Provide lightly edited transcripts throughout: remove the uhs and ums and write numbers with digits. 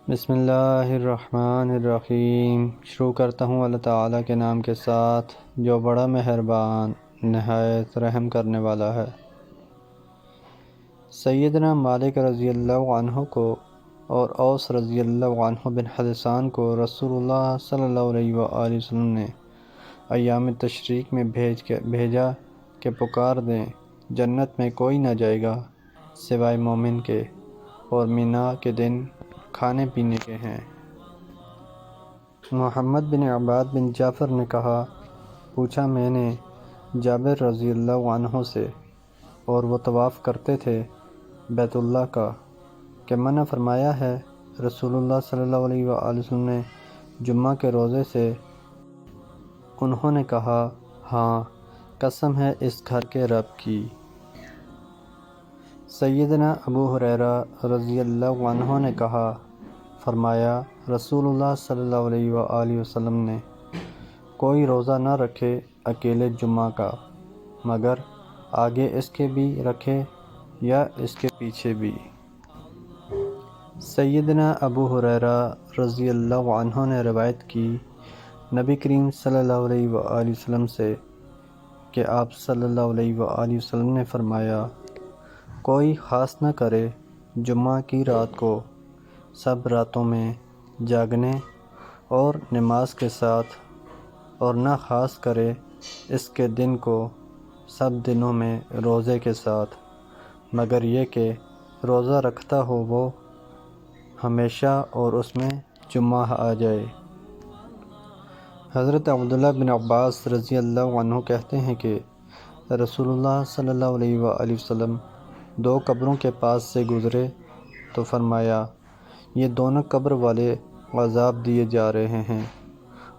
بسم اللہ الرحمن الرحیم۔ شروع کرتا ہوں اللہ تعالیٰ کے نام کے ساتھ جو بڑا مہربان نہایت رحم کرنے والا ہے۔ سیدنا مالک رضی اللہ عنہ کو اور اوس رضی اللہ عنہ بن حدثان کو رسول اللہ صلی اللہ علیہ وآلہ وسلم نے ایام تشریق میں بھیجا کہ پکار دیں، جنت میں کوئی نہ جائے گا سوائے مومن کے، اور مینا کے دن کھانے پینے کے ہیں۔ محمد بن عباد بن جعفر نے کہا، پوچھا میں نے جابر رضی اللہ عنہ سے، اور وہ طواف کرتے تھے بیت اللہ کا، کہ منع فرمایا ہے رسول اللہ صلی اللہ علیہ وآلہ وسلم نے جمعہ کے روزے سے؟ انہوں نے کہا، ہاں، قسم ہے اس گھر کے رب کی۔ سیدنا ابو ہریرہ رضی اللہ عنہ نے کہا، فرمایا رسول اللہ صلی اللہ علیہ وآلہ وسلم نے، کوئی روزہ نہ رکھے اکیلے جمعہ کا، مگر آگے اس کے بھی رکھے یا اس کے پیچھے بھی۔ سیدنا ابو ہریرہ رضی اللہ عنہ نے روایت کی نبی کریم صلی اللہ علیہ وآلہ وسلم سے کہ آپ صلی اللہ علیہ وآلہ وسلم نے فرمایا، کوئی خاص نہ کرے جمعہ کی رات کو سب راتوں میں جاگنے اور نماز کے ساتھ، اور نہ خاص کرے اس کے دن کو سب دنوں میں روزے کے ساتھ، مگر یہ کہ روزہ رکھتا ہو وہ ہمیشہ اور اس میں جمعہ آ جائے۔ حضرت عبداللہ بن عباس رضی اللہ عنہ کہتے ہیں کہ رسول اللہ صلی اللہ علیہ وآلہ وسلم 2 قبروں کے پاس سے گزرے تو فرمایا، یہ دونوں قبر والے عذاب دیے جا رہے ہیں،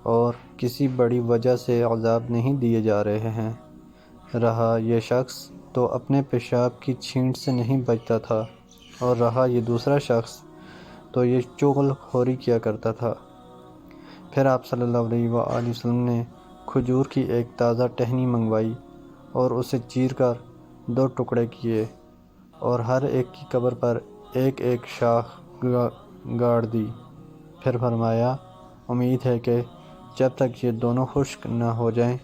اور کسی بڑی وجہ سے عذاب نہیں دیے جا رہے ہیں۔ رہا یہ شخص تو اپنے پیشاب کی چھینٹ سے نہیں بچتا تھا، اور رہا یہ دوسرا شخص تو یہ چغل خوری کیا کرتا تھا۔ پھر آپ صلی اللہ علیہ وآلہ وسلم نے کھجور کی ایک تازہ ٹہنی منگوائی اور اسے چیر کر 2 ٹکڑے کیے، اور ہر ایک کی قبر پر ایک ایک شاخ گاڑ دی۔ پھر فرمایا، امید ہے کہ جب تک یہ دونوں خشک نہ ہو جائیں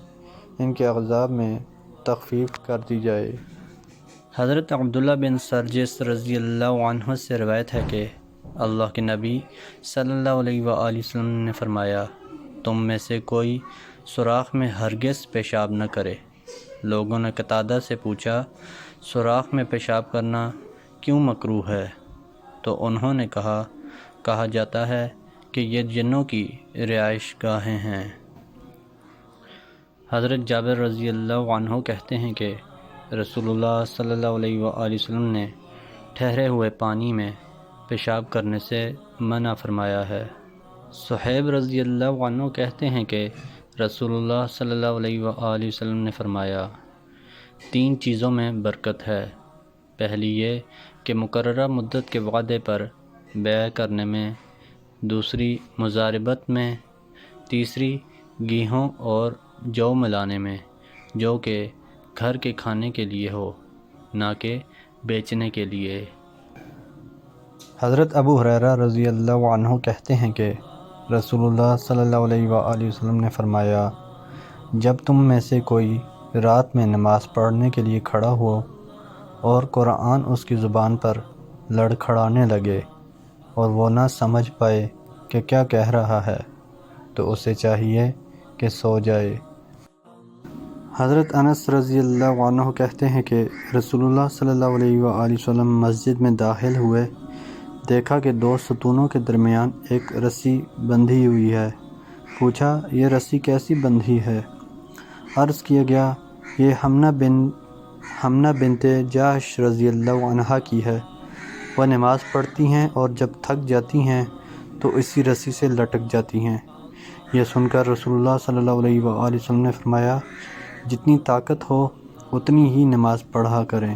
ان کے عذاب میں تخفیف کر دی جائے۔ حضرت عبداللہ بن سرجس رضی اللہ عنہ سے روایت ہے کہ اللہ کے نبی صلی اللہ علیہ وآلہ وسلم نے فرمایا، تم میں سے کوئی سوراخ میں ہرگز پیشاب نہ کرے۔ لوگوں نے قتادہ سے پوچھا، سوراخ میں پیشاب کرنا کیوں مکروہ ہے؟ تو انہوں نے کہا جاتا ہے کہ یہ جنوں کی رہائش گاہیں ہیں۔ حضرت جابر رضی اللہ عنہ کہتے ہیں کہ رسول اللہ صلی اللہ علیہ وآلہ وسلم نے ٹھہرے ہوئے پانی میں پیشاب کرنے سے منع فرمایا ہے۔ صہیب رضی اللہ عنہ کہتے ہیں کہ رسول اللہ صلی اللہ علیہ وآلہ وسلم نے فرمایا، 3 چیزوں میں برکت ہے، پہلی یہ کہ مقررہ مدت کے وعدے پر بیع کرنے میں، دوسری مضاربت میں، تیسری گیہوں اور جو ملانے میں، جو کہ گھر کے کھانے کے لیے ہو، نہ کہ بیچنے کے لیے۔ حضرت ابو ہریرہ رضی اللہ عنہ کہتے ہیں کہ رسول اللہ صلی اللہ علیہ وآلہ وسلم نے فرمایا، جب تم میں سے کوئی رات میں نماز پڑھنے کے لیے کھڑا ہو اور قرآن اس کی زبان پر لڑکھڑانے لگے اور وہ نہ سمجھ پائے کہ کیا کہہ رہا ہے، تو اسے چاہیے کہ سو جائے۔ حضرت انس رضی اللہ عنہ کہتے ہیں کہ رسول اللہ صلی اللہ علیہ وآلہ وسلم مسجد میں داخل ہوئے، دیکھا کہ 2 ستونوں کے درمیان ایک رسی بندھی ہوئی ہے۔ پوچھا، یہ رسی کیسی بندھی ہے؟ عرض کیا گیا، یہ حمنہ بنت جاش رضی اللہ عنہا کی ہے، وہ نماز پڑھتی ہیں اور جب تھک جاتی ہیں تو اسی رسی سے لٹک جاتی ہیں۔ یہ سن کر رسول اللہ صلی اللہ علیہ وآلہ وسلم نے فرمایا، جتنی طاقت ہو اتنی ہی نماز پڑھا کریں،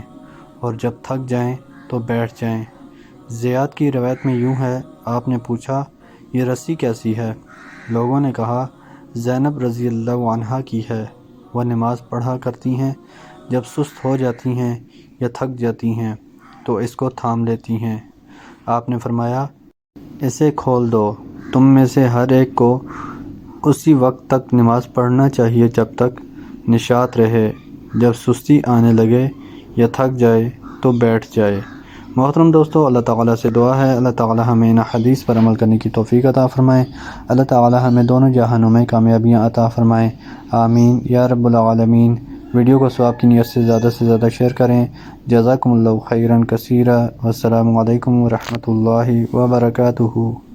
اور جب تھک جائیں تو بیٹھ جائیں۔ زیاد کی روایت میں یوں ہے، آپ نے پوچھا، یہ رسی کیسی ہے؟ لوگوں نے کہا، زینب رضی اللہ عنہا کی ہے، وہ نماز پڑھا کرتی ہیں، جب سست ہو جاتی ہیں یا تھک جاتی ہیں تو اس کو تھام لیتی ہیں۔ آپ نے فرمایا، اسے کھول دو۔ تم میں سے ہر ایک کو اسی وقت تک نماز پڑھنا چاہیے جب تک نشاط رہے، جب سستی آنے لگے یا تھک جائے تو بیٹھ جائے۔ محترم دوستو، اللہ تعالیٰ سے دعا ہے اللہ تعالیٰ ہمیں ان حدیث پر عمل کرنے کی توفیق عطا فرمائے، اللہ تعالیٰ ہمیں دونوں جہانوں میں کامیابیاں عطا فرمائے، آمین یا رب العالمین۔ ویڈیو کو ثواب کی نیت سے زیادہ شیئر کریں۔ جزاکم اللہ خیرا کثیرا، والسلام علیکم ورحمۃ اللہ وبرکاتہ۔